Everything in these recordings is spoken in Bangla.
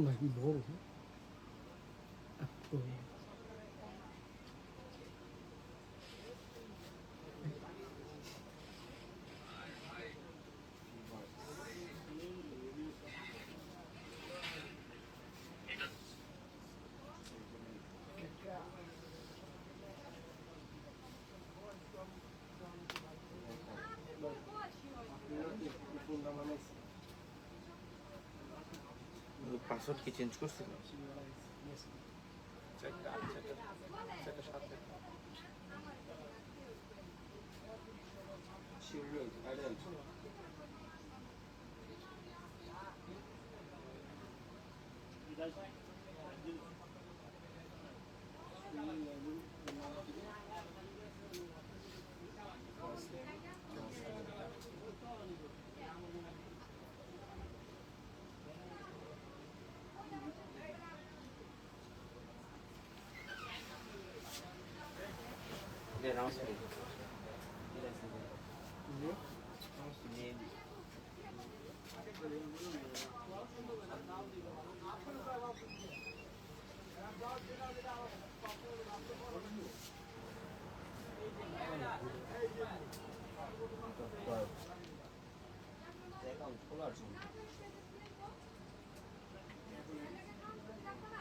lagi bong. Aku. পাসওয়ার্ড কি চেঞ্জ করছিল?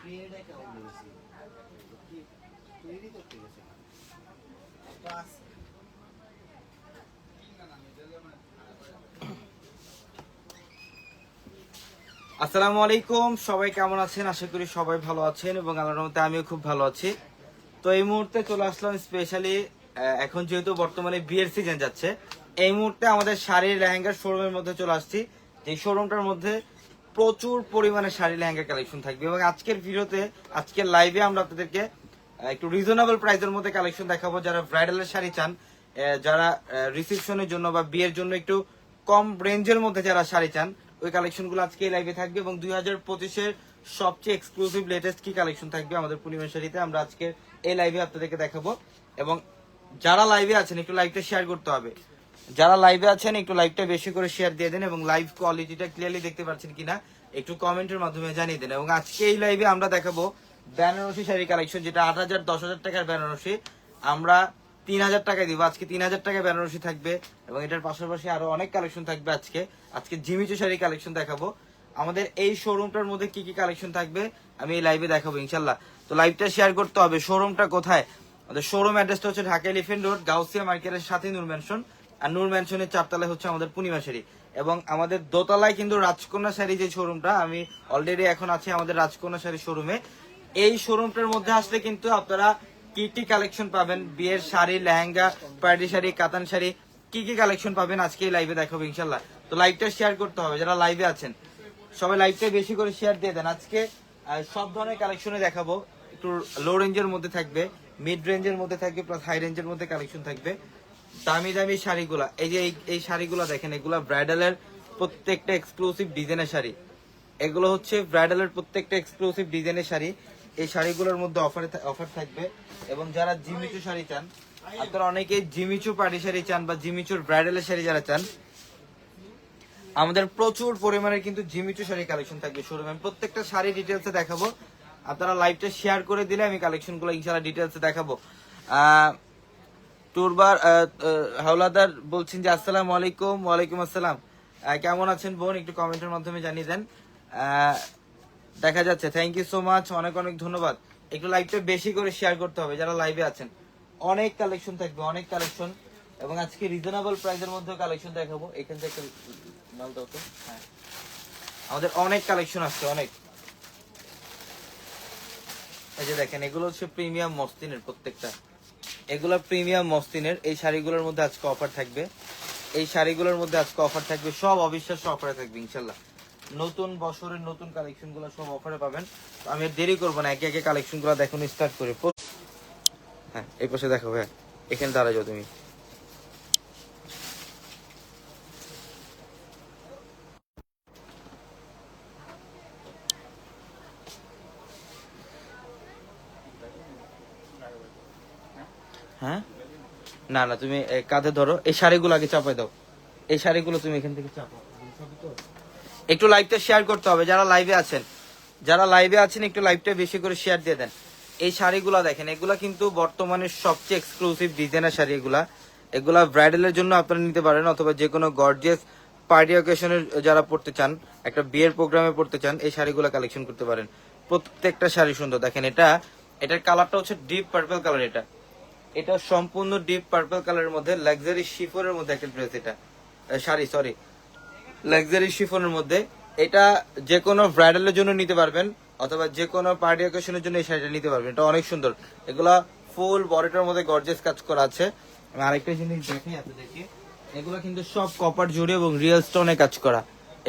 ক্রিয়েট অ্যাকাউন্ট দিয়েছি কি তৈরি করতে গেছে একটা আছে। আসসালামু আলাইকুম, সবাই কেমন আছেন? আশা করি সবাই ভালো আছেন এবং আল্লাহর রহমতে আমিও খুব ভালো আছি। তো এই মুহূর্তে চলে আসলাম স্পেশালি, এখন যেহেতু বর্তমানে বিয়ের সিজন যাচ্ছে, এই মুহূর্তে আমাদের শাড়ি লেহেঙ্গার শোরুমের মধ্যে চলে আসছি। এই শোরুমটার মধ্যে প্রচুর পরিমাণে শাড়ি লেহেঙ্গা কালেকশন থাকবে এবং আজকের ভিডিওতে, আজকের লাইভে আমরা আপনাদেরকে একটু রিজনেবল প্রাইসের মধ্যে কালেকশন দেখাবো। যারা ব্রাইডালের শাড়ি চান, যারা রিসেপশনের জন্য বা বিয়ের জন্য একটু কম রেঞ্জের মধ্যে যারা শাড়ি চান, ওই কালেকশনগুলো আজকে এই লাইভে থাকবে এবং 2025-এর সবচেয়ে এক্সক্লুসিভ লেটেস্ট কি কালেকশন থাকবে আমাদের পূর্ণিমা শাড়িতে আমরা আজকে এই লাইভে আপনাদেরকে দেখাবো। এবং যারা লাইভে আছেন একটু লাইভটা শেয়ার করতে হবে, যারা লাইভে আছেন একটু লাইভটা বেশি করে শেয়ার দিয়ে দেন এবং লাইভ কোয়ালিটিটা ক্লিয়ারলি দেখতে পাচ্ছেন কিনা একটু কমেন্টের মাধ্যমে জানিয়ে দেন। এবং আজকে এই লাইভে আমরা দেখাবো বেনারসি শাড়ি কালেকশন, যেটা 8,000 10,000 টাকার বেনারসি আমরা 3,000 টাকায় দিব। আজকে 3,000 টাকায় বেনারসি থাকবে এবং এটার পাশাপাশি আরো অনেক কালেকশন থাকবে। আজকে জিমিচু শাড়ি কালেকশন দেখাবো। আমাদের এই শোরুমটার মধ্যে কি কি কালেকশন থাকবে আমি এই লাইভে দেখাবো ইনশাল্লাহ। তো লাইভটা শেয়ার করতে হবে। শোরুমটা কোথায়? আমাদের শোরুম অ্যাড্রেসটা হচ্ছে ঢাকা এলিফ্যান্ট রোড, গাউসিয়া মার্কেটের সাথে নূর ম্যানশন, আর নূর ম্যানশনের 4 তলায় হচ্ছে আমাদের পূর্ণিমা শাড়ি। এবং আমাদের দোতলায় কিন্তু রাজকন্যা শাড়ি যে শোরুমটা, আমি অলরেডি এখন আছি আমাদের রাজকন্যা শাড়ি শোরুমে। এই শোরুমটার মধ্যে আসলে কিন্তু আপনারা কি কি কালেকশন পাবেন, বিয়ের শাড়ি, লেহেঙ্গা, পার্টি শাড়ি, কাতান শাড়ি, কি কি কালেকশন পাবেন আজকে এই লাইভে দেখাবো ইনশাল্লাহ। তো লাইভটা শেয়ার করতে হবে, যারা লাইভে আছেন সবাই লাইভটা বেশি করে শেয়ার দিয়ে দেন। আজকে সব ধরনের কালেকশনে দেখাবো, একটু লো রেঞ্জের মধ্যে থাকবে, মিড রেঞ্জের মধ্যে থাকবে, প্লাস হাই রেঞ্জের মধ্যে কালেকশন থাকবে। দামি দামি শাড়িগুলা, এই যে এই শাড়িগুলা দেখেন, এগুলা ব্রাইডালের প্রত্যেকটা এক্সক্লুসিভ ডিজাইনের শাড়ি। এগুলো হচ্ছে ব্রাইডালের প্রত্যেকটা এক্সক্লুসিভ ডিজাইনের শাড়ি। এই শাড়িগুলোর মধ্যে অফার থাকবে। এবং যারা জিমিচু শাড়ি চান, আপনারা অনেকে জিমিচু পার্টি শাড়ি চান বা জিমিচুর ব্রাইডালের শাড়ি যারা চান, আমাদের প্রচুর পরিমাণে কিন্তু জিমিচু শাড়ি কালেকশন থাকবে শোরুমে। আমি প্রত্যেকটা শাড়ি ডিটেলসে দেখাবো, আপনারা লাইভটা শেয়ার করে দিলে আমি কালেকশনগুলো ইনশাআল্লাহ ডিটেলসে দেখাবো। টুরবার হাওলাদার বলছেন যে আসসালামু আলাইকুম। ওয়ালাইকুম আসসালাম। কেমন আছেন বোন, একটু কমেন্টের মাধ্যমে জানিয়ে দেন। দেখা যাচ্ছে, থ্যাংক ইউ সো মাচ, অনেক অনেক ধন্যবাদ। একটু লাইভটা বেশি করে শেয়ার করতে হবে যারা লাইভে আছেন। অনেক কালেকশন থাকবে, অনেক কালেকশন, এবং আজকে রিজনেবল প্রাইসের মধ্যে কালেকশন দেখাবো। এখান থেকে মাল দাও তো। হ্যাঁ, আমাদের অনেক কালেকশন আসছে, অনেক। এই যে দেখেন, এগুলো হচ্ছে প্রিমিয়াম মসলিনের প্রত্যেকটা, এগুলো প্রিমিয়াম মসলিনের। এই শাড়িগুলোর মধ্যে আজকে অফার থাকবে, এই শাড়িগুলোর মধ্যে আজকে অফার থাকবে, সব অবিশ্বাস্য অফারে থাকবে ইনশাল্লাহ। নতুন বছরের নতুন কালেকশন গুলো সব অফারে পাবেন। আমি দেরি করবো না, একে একে কালেকশন গুলো দেখুন স্টার্ট করে। হ্যাঁ, এই পাশে দেখো ভাই, এখানে দাঁড়া যাও তুমি। হ্যাঁ, না না, তুমি কাঁধে ধরো, এই শাড়িগুলো আগে চাপাই দাও। এই শাড়িগুলো তুমি এখান থেকে চাপাও। একটু লাইভটা শেয়ার করতে হবে, যারা লাইভে আছেন একটু লাইভটা বেশি করে শেয়ার দিয়ে দেন। এই শাড়িগুলা দেখেন, এগুলা কিন্তু বর্তমানে সবচেয়ে এক্সক্লুসিভ ডিজাইনের শাড়ি। এগুলা ব্রাইডালের জন্য আপনারা নিতে পারেন, অথবা যে কোনো গর্জিয়াস পার্টি অকেশনের যারা পড়তে চান, একটা বিয়ের প্রোগ্রামে পড়তে চান, এই শাড়িগুলো কালেকশন করতে পারেন। প্রত্যেকটা শাড়ি সুন্দর। দেখেন এটার কালারটা হচ্ছে ডিপ পার্পল কালার। এটা সম্পূর্ণ ডিপ পার্পল কালারের মধ্যে লাক্সারি শিফনের মধ্যে একটা ড্রেস। এটা শাড়ি, সরি, লাক্সারি শিফনের মধ্যে। এটা যে কোনো ব্রাইডালের জন্য নিতে পারবেন, অথবা যে কোনো পার্টি অকেশনের জন্য এই শাড়িটা নিতে পারবেন। এটা অনেক সুন্দর। এগুলা ফুল বডিটার মধ্যে গর্জিয়াস কাজ করা আছে। আমি আরেকটা জিনিস দেখাই আপনাদেরকে, এগুলো কিন্তু সব কপার জড়ি এবং রিয়েল স্টোনে কাজ করা।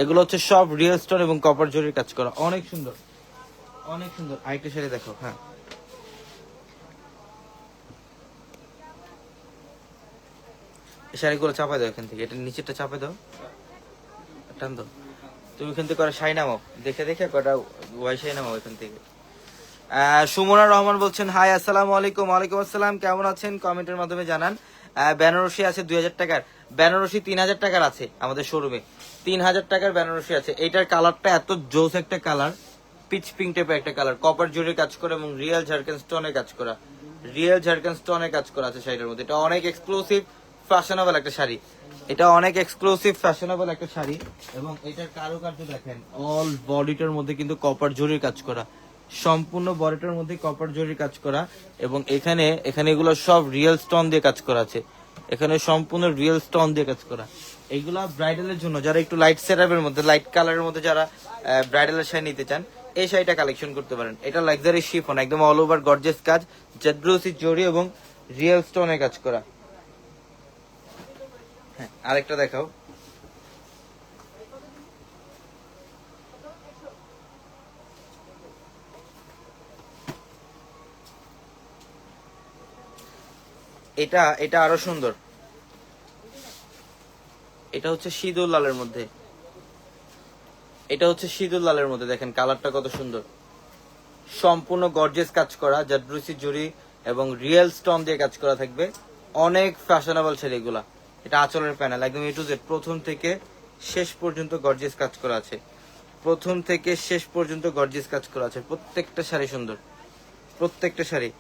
এগুলো হচ্ছে সব রিয়েল স্টোন এবং কপার জড়ির কাজ করা। অনেক সুন্দর, অনেক সুন্দর। আরেকটা শাড়ি দেখো। হ্যাঁ, এই শাড়িগুলো চাপাই দাও এখান থেকে, এটা নিচেরটা চাপাই দাও, টান দাও। তুমি এখান থেকে কটা শাড়ি নামাও, দেখে দেখে কটা ওয়াই শাড়ি নামাও এখান থেকে। সুমনা রহমান বলছেন হাই, আসসালামু আলাইকুম। ওয়ালাইকুম আসসালাম, কেমন আছেন? কমেন্টের মাধ্যমে জানান। বেনারসি আছে 2000 টাকার, বেনারসি 3000 টাকার আছে আমাদের শোরুমে। 3000 টাকার বেনারসি আছে। এইটার কালারটা এত জোস একটা কালার, পিচ পিঙ্ক টাইপের একটা কালার, কপার জুড়ে কাজ করে এবং রিয়েল ঝাড়খান স্টোনে কাজ করা, রিয়েল ঝাড়খান স্টোনে কাজ করা আছে শাড়িটার মধ্যে। এটা অনেক এক্সক্লুসিভ ফ্যাশনেবল একটা শাড়ি। এটা অনেক এক্সক্লুসিভ ফ্যাশনেবল একটা শাড়ি। এবং এটার কারুকার্য দেখেন, অল বডিটার মধ্যে কিন্তু কপার জরির কাজ করা, সম্পূর্ণ বডিটার মধ্যে কপার জরির কাজ করা। এবং এখানে এগুলো সব রিয়েল স্টোন দিয়ে কাজ করা আছে। এখানে সম্পূর্ণ রিয়েল স্টোন দিয়ে কাজ করা। এইগুলা ব্রাইডালের জন্য, যারা একটু লাইট সেটআপের মধ্যে, লাইট কালারের মধ্যে যারা ব্রাইডালের শাড়ি নিতে চান, এই শাড়িটা কালেকশন করতে পারেন। এটা লাক্সারি শিফন, একদম অল ওভার গর্জিয়াস কাজ, জাদব্রোসি জরি এবং রিয়েল স্টোনে কাজ করা। হ্যাঁ, আরেকটা দেখাও। এটা আরো সুন্দর। এটা হচ্ছে সিঁদুর লালের মধ্যে, দেখেন কালারটা কত সুন্দর। সম্পূর্ণ গর্জিয়াস কাজ করা, জাদব্রোসি জরি এবং রিয়েল স্টোন দিয়ে কাজ করা থাকবে। অনেক ফ্যাশনেবল শাড়ি এগুলা। এটা আঁচলের প্যানেল, একদম এ টু জেড প্রথম থেকে শেষ পর্যন্ত গর্জিয়াস কাজ করা আছে। প্রত্যেকটা শাড়ি সুন্দর, প্রত্যেকটা শাড়ি।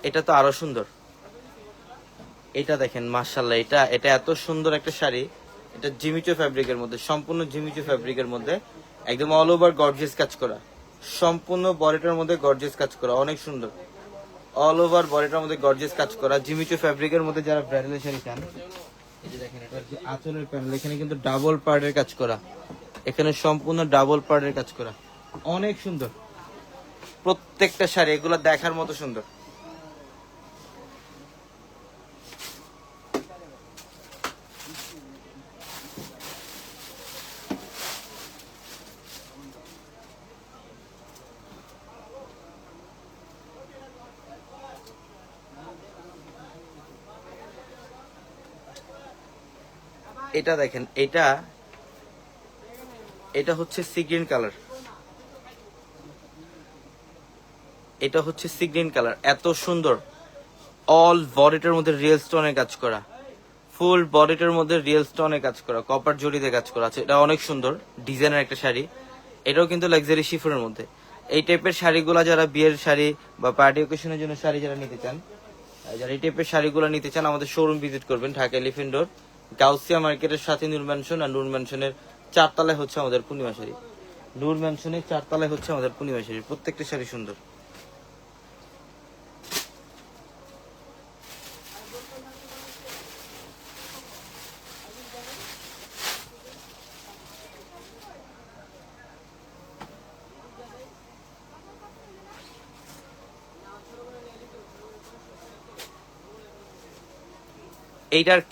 এটা তো আরো সুন্দর। এটা দেখেন, মাশাআল্লাহ, এটা এত সুন্দর একটা শাড়ি। এটা জিমিচু ফ্যাব্রিকের মধ্যে, সম্পূর্ণ জিমিচু ফ্যাব্রিকের মধ্যে, একদম অল ওভার গর্জিয়াস কাজ করা, সম্পূর্ণ বডিটার মধ্যে গর্জিয়াস কাজ করা, অনেক সুন্দর। অল ওভার বডিটার মধ্যে গর্জিয়াস কাজ করা, জিমিচু ফ্যাব্রিকের মধ্যে যারা ব্রাইডাল শাড়ি চান, এই যে দেখেন, এটা যে আঁচলের প্যানেল, এখানে কিন্তু ডাবল পার্টের কাজ করা, এখানে সম্পূর্ণ ডাবল পার্টের কাজ করা, অনেক সুন্দর প্রত্যেকটা শাড়ি। এগুলো দেখার মতো সুন্দর। এটা দেখেন, এটা হচ্ছে সি গ্রিন কালার, এত সুন্দর। অল বডিটার মধ্যে রিয়েল স্টোনের কাজ করা, ফুল বডিটার মধ্যে রিয়েল স্টোনের কাজ করা, কপার জড়িতে কাজ করা আছে। এটা অনেক সুন্দর ডিজাইনের একটা শাড়ি। এটাও কিন্তু লাক্সারি শিফনের মধ্যে। এই টাইপের শাড়িগুলা যারা বিয়ের শাড়ি বা পার্টি অকেশনের জন্য শাড়ি যারা নিতে চান, যারা এই টাইপের শাড়িগুলো নিতে চান, আমাদের শোরুম ভিজিট করবেন, ঢাকা এলিফ্যান্ট রোড, গাউসিয়া মার্কেটের সাথে নূর ম্যানশন। আর নূর ম্যানশনের 4 তলায় হচ্ছে আমাদের পূর্ণিমা শাড়ি। নূর ম্যানশনের 4 তলায় হচ্ছে আমাদের পূর্ণিমা শাড়ি। প্রত্যেকটা শাড়ি সুন্দর।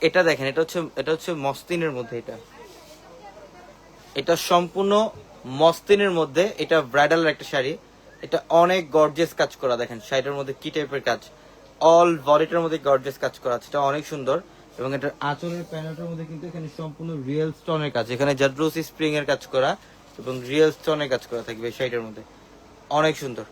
এটা দেখেন, এটা হচ্ছে মসলিনের মধ্যে। এটা সম্পূর্ণ মসলিনের মধ্যে। এটা ব্রাইডাল একটা শাড়ি। এটা অনেক গর্জিয়াস কাজ করা। দেখেন শাড়িটার মধ্যে কি টাইপের কাজ, অল বডিটার মধ্যে গর্জিয়াস কাজ করা আছে। এটা অনেক সুন্দর। এবং এটার আঁচলের প্যানেলটার মধ্যে কিন্তু এখানে সম্পূর্ণ রিয়েল স্টোনের কাজ, এখানে জাদ্রোসি স্প্রিং এর কাজ করা এবং রিয়েল স্টোনের কাজ করা থাকবে এই শাড়িটার মধ্যে। অনেক সুন্দর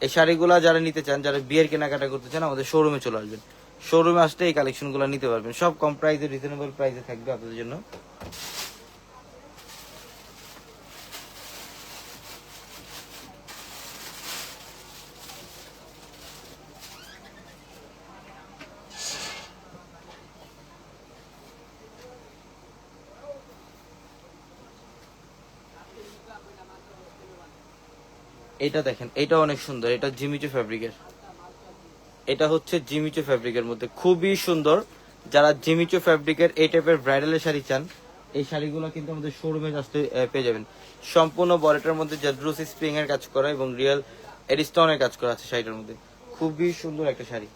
এই শাড়িগুলো। যারা নিতে চান, যারা বিয়ের কেনাকাটা করতে চান, আমাদের শোরুমে চলে আসবেন। শোরুমে আসলে এই কালেকশনগুলো নিতে পারবেন, সব কম প্রাইসে, রিজনেবল প্রাইসে থাকবে আপনাদের জন্য। এটা দেখেন, এটা অনেক সুন্দর, এটা জিমিচু ফ্যাব্রিকের, এটা হচ্ছে জিমিচু ফ্যাব্রিকের মধ্যে খুবই সুন্দর। যারা জিমিচু ফ্যাব্রিকের এই টাইপের ব্রাইডালের শাড়ি চান, এই শাড়িগুলো কিন্তু আমাদের শোরুমে আসতে পেয়ে যাবেন। সম্পূর্ণ বডিটার মধ্যে জাদ্রোসি স্প্রিং এর কাজ করা এবং রিয়েল এডিস্টনের কাজ করা আছে শাড়িটার মধ্যে। খুবই সুন্দর একটা শাড়ি,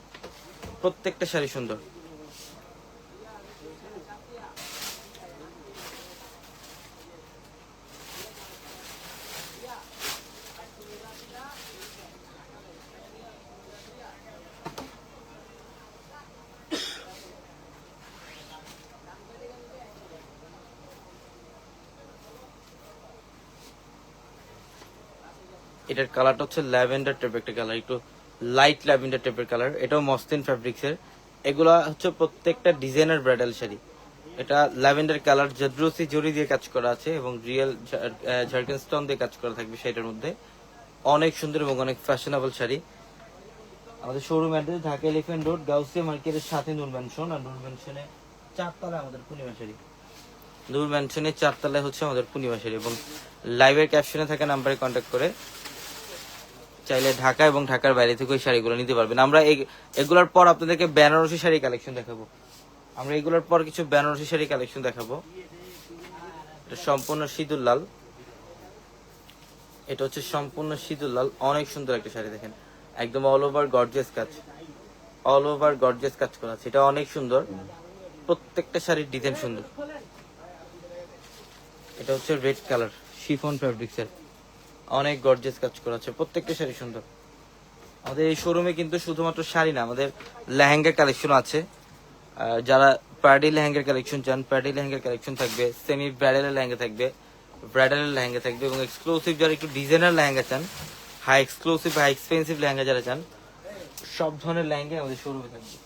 প্রত্যেকটা শাড়ি সুন্দর। এটার কালারটা হচ্ছে ল্যাভেন্ডার টাইপের একটা কালার, একটু লাইট ল্যাভেন্ডার টাইপের কালার। এটাও মসলিন ফ্যাব্রিক্স এর। এগুলা হচ্ছে প্রত্যেকটা ডিজাইনার ব্রাইডাল শাড়ি। এটা ল্যাভেন্ডার কালার, জাদ্রোসি জরি দিয়ে কাজ করা আছে এবং রিয়েল ঝাড়খান্ড স্টোন দিয়ে কাজ করা থাকবে শাড়িটার মধ্যে। অনেক সুন্দর এবং অনেক ফ্যাশনেবল শাড়ি। আমাদের showroom address Dhaka elephant road, Gausia মার্কেটের সাথে নূর ম্যানশন। আর নূর ম্যানশনে 4 তলায় আমাদের পূর্ণিমা শাড়ি। নূর ম্যানশনের 4 তলায় হচ্ছে আমাদের পূর্ণিমা শাড়ি। এবং লাইভের ক্যাপশনে থাকা নাম্বারে কন্ট্যাক্ট করে চাইলে ঢাকা এবং ঢাকার বাইরে থেকে ওই শাড়িগুলো নিতে পারবেন। আমরা এগুলোর পর আপনাদেরকে বেনারসি শাড়ি কালেকশন দেখাবো। আমরা এগুলোর পর কিছু বেনারসি শাড়ি কালেকশন দেখাবো। এটা সম্পূর্ণ সিঁদুর লাল, এটা হচ্ছে সম্পূর্ণ সিঁদুর লাল। অনেক সুন্দর একটা শাড়ি, দেখেন একদম অল ওভার গর্জিয়াস কাজ, অল ওভার গর্জিয়াস কাজ করা আছে। এটা অনেক সুন্দর, প্রত্যেকটা শাড়ির ডিজাইন সুন্দর। এটা হচ্ছে রেড কালার, শিফন ফ্যাব্রিক্স এর, অনেক গর্জিয়াস কাজ করা আছে, প্রত্যেকটা শাড়ি সুন্দর। আমাদের এই শোরুমে কিন্তু শুধুমাত্র শাড়ি না, আমাদের লেহেঙ্গা কালেকশন আছে। যারা পার্টি লেহেঙ্গার কালেকশন চান, পার্টি লেহেঙ্গার কালেকশন থাকবে, সেমি ব্রাইডালের লেহেঙ্গা থাকবে, ব্রাইডালের লেহেঙ্গা থাকবে এবং এক্সক্লুসিভ যারা একটু ডিজাইনার লেহেঙ্গা চান, high exclusive high expensive lehenga যারা চান, সব ধরনের লেহেঙ্গা আমাদের শোরুমে থাকবে।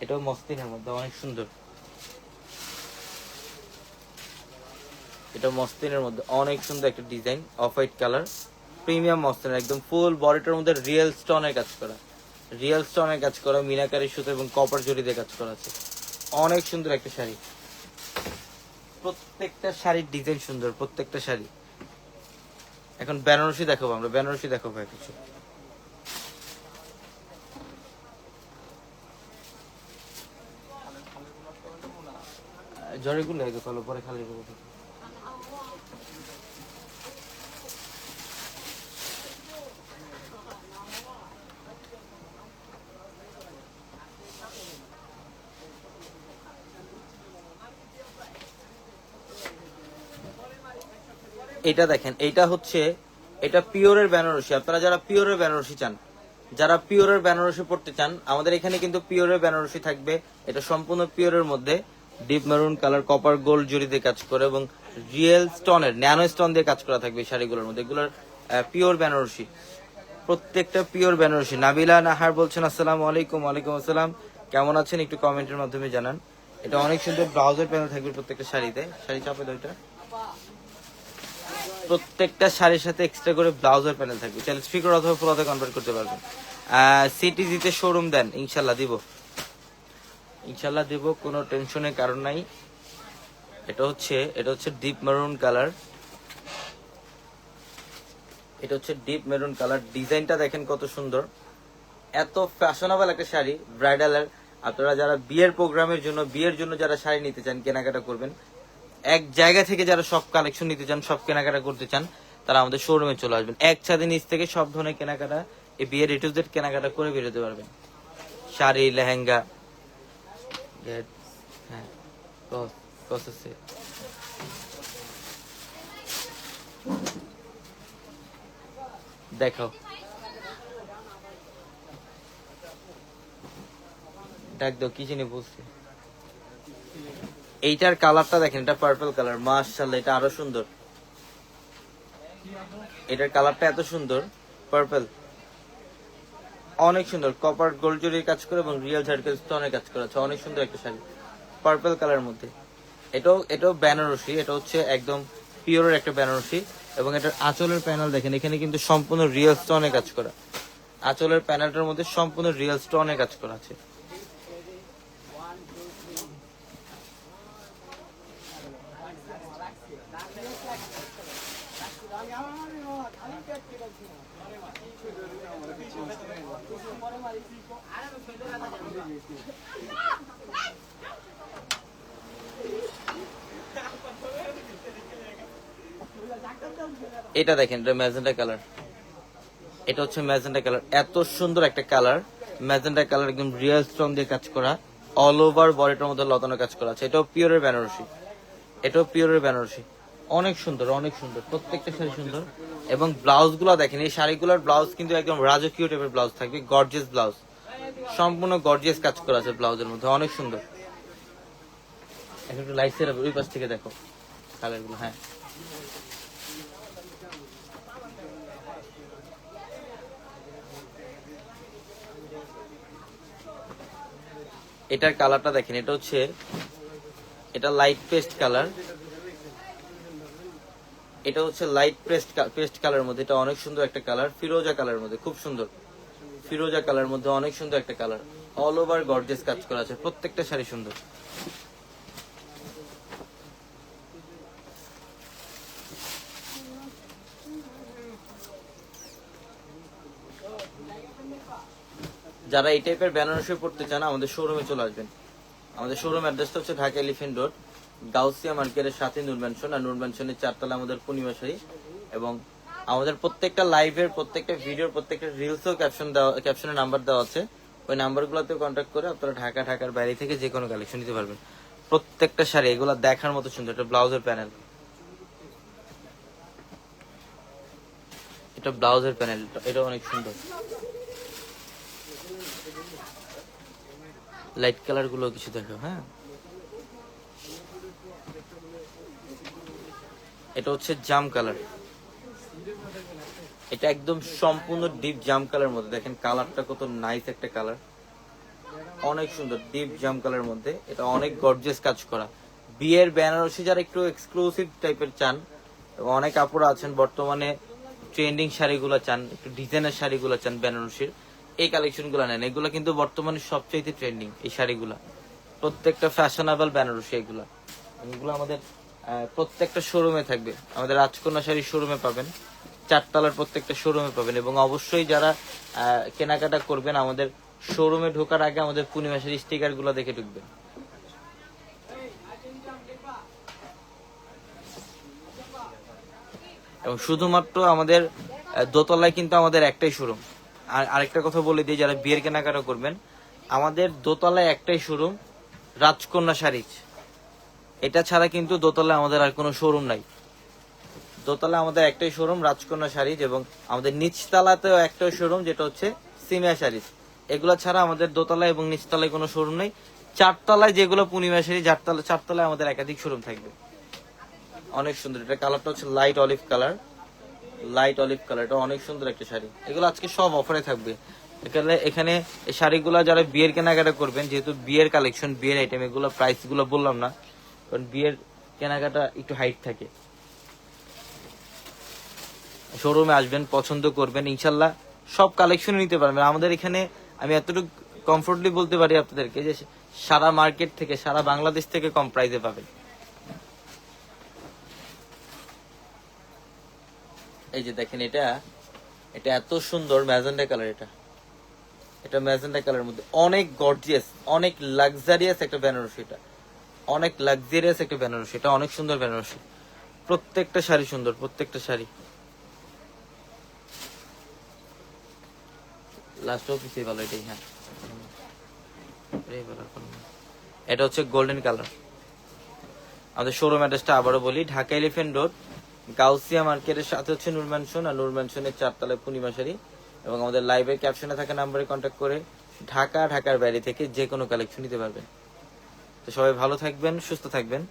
এটাও মস্তিনের মধ্যে অনেক সুন্দর, এটা মস্তিনের মধ্যে অনেক সুন্দর একটা design, off white colour, premium muslin, একদম ফুল বডিটার মধ্যে রিয়েল স্টোনের কাজ করা, রিয়েল স্টোনের কাজ করা, মিনাকারি সুতো এবং কপার জরি দিয়ে কাজ করা আছে। অনেক সুন্দর একটা শাড়ি, প্রত্যেকটা শাড়ির ডিজাইন সুন্দর, প্রত্যেকটা শাড়ি। এখন বেনারসি দেখাবো, আমরা বেনারসি দেখাবো কিছু। জরিগুলো আগে ফলো পরে খালি করবো। এটা দেখেন, এটা হচ্ছে, এটা পিওরের বেনারসি। আপনারা যারা পিওরের বেনারসি চান, যারা পিওরের বেনারসি পড়তে চান, আমাদের এখানে কিন্তু পিওরের বেনারসি থাকবে। এটা সম্পূর্ণ পিওরের মধ্যে deep maroon colour, copper gold জরি দিয়ে কাজ করে এবং রিয়েল স্টোনের ন্যানো স্টোন দিয়ে কাজ করা থাকবে শাড়িগুলোর মধ্যে। এগুলোর পিওর বেনারসি, প্রত্যেকটা পিওর বেনারসি। নাবিলা নাহার বলছেন আসসালামু আলাইকুম। ওয়ালাইকুম আসসালাম, কেমন আছেন একটু কমেন্টের মাধ্যমে জানান। এটা অনেক সুন্দর ব্লাউজের প্যানেল থাকবে প্রত্যেকটা শাড়িতে। শাড়ি চাপে দুইটা, প্রত্যেকটা শাড়ির সাথে এক্সট্রা করে ব্লাউজের প্যানেল থাকবে। চাইলে স্পিকার অথবা ফুলাতে কনভার্ট করতে পারবেন। সিটিজিতে শোরুম দেন, ইনশাল্লাহ দিব, ইনশাল্লাহ দিব, কোনো টেনশনের কারণ নাই। এটা হচ্ছে ডিপ মেরুন কালার, এটা হচ্ছে ডিপ মেরুন কালার। ডিজাইনটা দেখেন কত সুন্দর, এত ফ্যাশনেবল একটা শাড়ি ব্রাইডালের। আপনারা যারা বিয়ের প্রোগ্রামের জন্য, বিয়ের জন্য যারা শাড়ি নিতে চান, কেনাকাটা করবেন, এক জায়গা থেকে যারা সব কালেকশন নিতে চান, সব কেনাকাটা করতে চান, তারা আমাদের শোরুমে চলে আসবেন। এক ছাদের নিচ থেকে সব ধরনের কেনাকাটা, এই বিয়ের এ টু জেড কেনাকাটা করে বেরোতে পারবেন। শাড়ি, লেহেঙ্গা, হ্যাঁ দেখো ডাক দাও, কি জানি বলছে। এইটার কালারটা দেখেন, এটা পার্পল কালার, মাশাআল্লাহ এটা আরো সুন্দর। এটার কালারটা এত সুন্দর, পার্পল, অনেক সুন্দর। কপার গোল্ড জরির কাজ করে এবং রিয়েল সার্কেল স্টোনের কাজ করা আছে, অনেক সুন্দর একটা শাড়ি পার্পল কালারের মধ্যে। এটাও বেনারসি, এটা হচ্ছে একদম পিওরের একটা বেনারসি। এবং এটার আঁচলের প্যানেল দেখেন, এখানে কিন্তু সম্পূর্ণ রিয়েল স্টোনের কাজ করা। আঁচলের প্যানেলটার মধ্যে সম্পূর্ণ রিয়েল স্টোনের কাজ করা আছে। এটা দেখেন, এটা ম্যাজেন্টা কালার, এটা হচ্ছে ম্যাজেন্টা কালার, এত সুন্দর একটা কালার। ম্যাজেন্টা কালার একদম রিয়েল স্টোন দিয়ে কাজ করা, অল ওভার বডিটার মধ্যে লতানো কাজ করা আছে। এটাও পিওরের বেনারসি, এটাও পিওরের বেনারসি, অনেক সুন্দর, অনেক সুন্দর, প্রত্যেকটা শাড়ি সুন্দর। এবং ব্লাউজ গুলো দেখেন, এই শাড়িগুলোর ব্লাউজ কিন্তু একদম রাজকীয় টাইপের ব্লাউজ থাকবে, গর্জিয়াস ব্লাউজ, সম্পূর্ণ গর্জিয়াস কাজ করা আছে ব্লাউজের মধ্যে, অনেক সুন্দর। এখন একটু লাইট সেট ওই পাশ থেকে দেখো কালার গুলো। হ্যাঁ, এটার কালারটা দেখেন, এটা হচ্ছে, এটা লাইট পেস্ট কালার, এটা হচ্ছে লাইট পেস্ট কালারের মধ্যে, এটা অনেক সুন্দর একটা কালার, ফিরোজা কালারের মধ্যে, খুব সুন্দর ফিরোজা কালারের মধ্যে, অনেক সুন্দর একটা কালার, অল ওভার গর্জিয়াস কাজ করা আছে, প্রত্যেকটা শাড়ি সুন্দর। যারা এই টাইপের বেনারসি পড়তে চান আমাদের শোরুমে চলে আসবেন। আমাদের শোরুম অ্যাড্রেসটা হচ্ছে ঢাকা এলিফ্যান্ট রোড, গাউসিয়া মার্কেটের সাথে নূর ম্যানশন, আর নূর ম্যানশনের 4 তলা আমাদের পূর্ণিমা শাড়ি। এবং আমাদের প্রত্যেকটা লাইভের, প্রত্যেকটা ভিডিওর, প্রত্যেকটা রিলসেও ক্যাপশনে নাম্বার দেওয়া আছে, ওই নাম্বারগুলোতে কন্ট্যাক্ট করে আপনারা ঢাকার বাইরে থেকে যে কোনো কালেকশন নিতে পারবেন। প্রত্যেকটা শাড়ি এগুলো দেখার মতো সুন্দর। এটা ব্লাউজের প্যানেল, এটা ব্লাউজের প্যানেল, এটা অনেক সুন্দর। লাইট কালার গুলো কিছু দেখো। হ্যাঁ, এটা হচ্ছে জাম কালার, এটা একদম সম্পূর্ণ ডিপ জাম কালার মধ্যে, দেখেন কালারটা কত নাইস একটা কালার, অনেক সুন্দর ডিপ জাম কালার মধ্যে। এটা অনেক গর্জিয়াস কাজ করা, বিয়ের বেনারসি যারা একটু এক্সক্লুসিভ টাইপের চান, এবং অনেক আপুরা আছেন বর্তমানে ট্রেন্ডিং শাড়িগুলো চান, একটু ডিজাইনের শাড়িগুলো চান বেনারসির, এই কালেকশন গুলো নেন। এগুলো কিন্তু বর্তমানে সবচেয়ে ট্রেন্ডিং এই শাড়িগুলা, প্রত্যেকটা ফ্যাশনেবল বেনারসি এগুলা। এগুলো আমাদের প্রত্যেকটা শোরুমে থাকবে, আমাদের রাজকন্যা শাড়ির শোরুমে পাবেন, 4 তলার প্রত্যেকটা শোরুমে পাবেন। এবং অবশ্যই যারা কেনাকাটা করবেন আমাদের শোরুমে ঢোকার আগে আমাদের পূর্ণিমা শাড়ির স্টিকার গুলো দেখে ঢুকবেন। এবং শুধুমাত্র আমাদের দোতলায় কিন্তু আমাদের একটাই শোরুম। আর আরেকটা কথা বলে দিই, যারা বিয়ের কেনাকাটা করবেন আমাদের দোতলায় একটাই শোরুম, রাজকন্যা শাড়িজ। এটা ছাড়া কিন্তু দোতলায় আমাদের আর কোনো শোরুম নাই। দোতলায় আমাদের একটাই শোরুম, রাজকন্যা শাড়িজ, এবং আমাদের নিচতলাতেও একটাই শোরুম, যেটা হচ্ছে সিমিয়া শাড়িজ। এগুলো ছাড়া আমাদের দোতলায় এবং নিচতলায় কোনো শোরুম নেই। 4 তলায় যেগুলো পূর্ণিমা শাড়ি, 4 তলায় আমাদের একাধিক শোরুম থাকবে। অনেক সুন্দর, এটা কালারটা হচ্ছে light olive colour, light olive colour, এটা অনেক সুন্দর একটা শাড়ি। এগুলো আজকে সব অফারে থাকবে। এখানে এই শাড়িগুলো যারা বিয়ের কেনাকাটা করবেন, যেহেতু বিয়ের কালেকশন, বিয়ের আইটেম, এগুলো প্রাইস গুলো বললাম না, কারণ বিয়ের কেনাকাটা একটু হাইট থাকে। শোরুমে আসবেন, পছন্দ করবেন, ইনশাল্লাহ সব কালেকশন নিতে পারবেন আমাদের এখানে। আমি এতটুকু কমফোর্টলি বলতে পারি আপনাদেরকে যে সারা মার্কেট থেকে, সারা বাংলাদেশ থেকে কম প্রাইসে পাবেন। এই যে দেখেন, এটা এত সুন্দর ম্যাজেন্টা কালার, এটা ম্যাজেন্টা কালারের মধ্যে অনেক গর্জিয়াস, অনেক লাক্সারিয়াস একটা বেনারসি, এটা অনেক লাক্সারিয়াস একটা বেনারসি, এটা অনেক সুন্দর বেনারসি। প্রত্যেকটা শাড়ি সুন্দর, প্রত্যেকটা শাড়ি। লাস্ট অফিসে ভালো এটাই। হ্যাঁ, এটা হচ্ছে গোল্ডেন কালার। আমাদের শোরুম অ্যাড্রেসটা আবারও বলি, ঢাকা এলিফ্যান্ট রোড, গাউসিয়া মার্কেটের সাথে হচ্ছে নূর ম্যানশন, আর নূর ম্যানশনের 4 তলায় পূর্ণিমা শাড়ি। এবং আমাদের লাইভের ক্যাপশনে থাকা নাম্বারে কন্ট্যাক্ট করে ঢাকার বাইরে থেকে যে কোনো কালেকশন নিতে পারবেন। তো সবাই ভালো থাকবেন, সুস্থ থাকবেন।